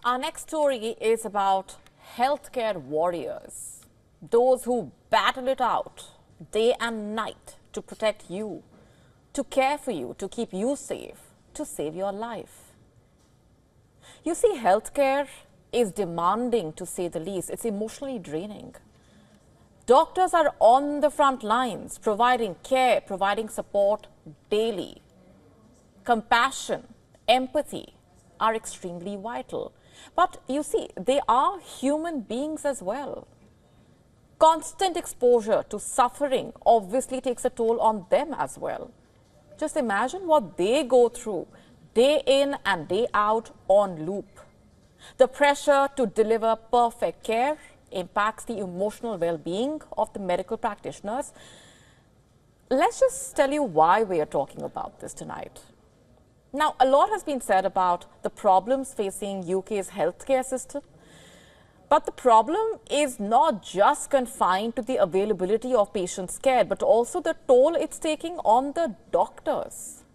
Our next story is about healthcare warriors, those who battle it out day and night to protect you, to care for you, to keep you safe, to save your life. You see, healthcare is demanding, to say the least. It's emotionally draining. Doctors are on the front lines, providing care, providing support daily. Compassion, empathy are extremely vital. But you see, they are human beings as well. Constant exposure to suffering obviously takes a toll on them as well. Just imagine what they go through day in and day out on loop. The pressure to deliver perfect care impacts the emotional well-being of the medical practitioners. Let's just tell you why we are talking about this tonight. Now, a lot has been said about the problems facing UK's healthcare system. But the problem is not just confined to the availability of patients' care, but also the toll it's taking on the doctors.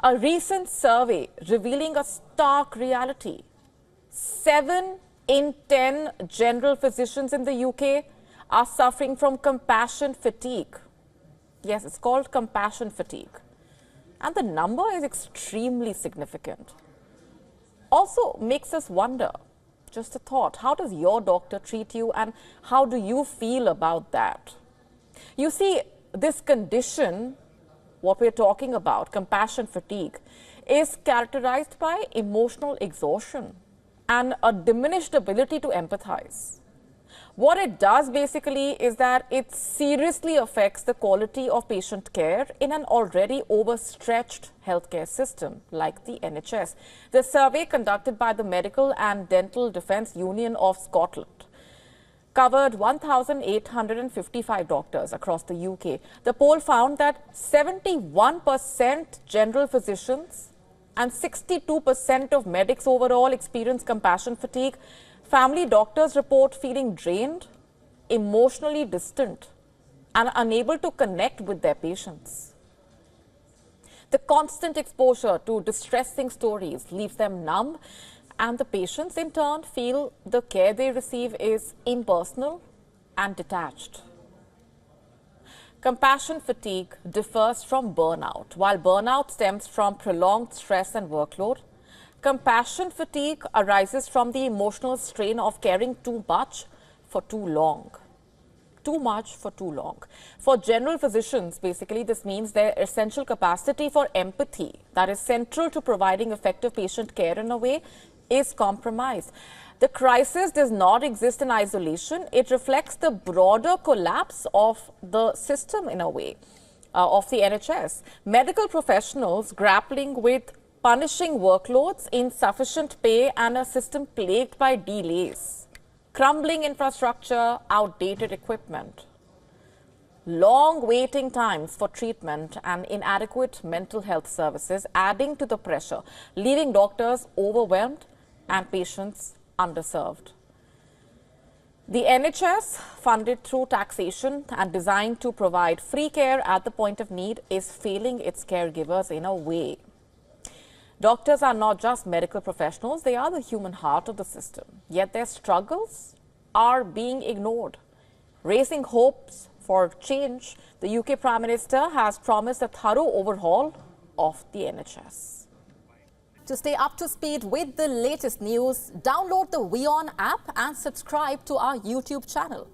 A recent survey revealing a stark reality: 7 in 10 general physicians in the UK are suffering from compassion fatigue. Yes, it's called compassion fatigue. And the number is extremely significant. Also makes us wonder, just a thought, how does your doctor treat you and how do you feel about that? You see, this condition, what we're talking about, compassion fatigue, is characterized by emotional exhaustion and a diminished ability to empathize. What it does basically is that it seriously affects the quality of patient care in an already overstretched healthcare system like the NHS. The survey conducted by the Medical and Dental Defence Union of Scotland covered 1,855 doctors across the UK. The poll found that 71% general physicians and 62% of medics overall experience compassion fatigue. Family doctors report feeling drained, emotionally distant, and unable to connect with their patients. The constant exposure to distressing stories leaves them numb, and the patients in turn feel the care they receive is impersonal and detached. Compassion fatigue differs from burnout. While burnout stems from prolonged stress and workload, compassion fatigue arises from the emotional strain of caring too much for too long. Too much for too long. For general physicians, basically, this means their essential capacity for empathy, that is central to providing effective patient care in a way, is compromised. The crisis does not exist in isolation. It reflects the broader collapse of the system in a way, of the NHS. Medical professionals grappling with punishing workloads, insufficient pay, and a system plagued by delays, crumbling infrastructure, outdated equipment, long waiting times for treatment, and inadequate mental health services adding to the pressure, leaving doctors overwhelmed and patients underserved. The NHS, funded through taxation and designed to provide free care at the point of need, is failing its caregivers in a way. Doctors are not just medical professionals, they are the human heart of the system. Yet their struggles are being ignored. Raising hopes for change, the UK Prime Minister has promised a thorough overhaul of the NHS. To stay up to speed with the latest news, download the WION app and subscribe to our YouTube channel.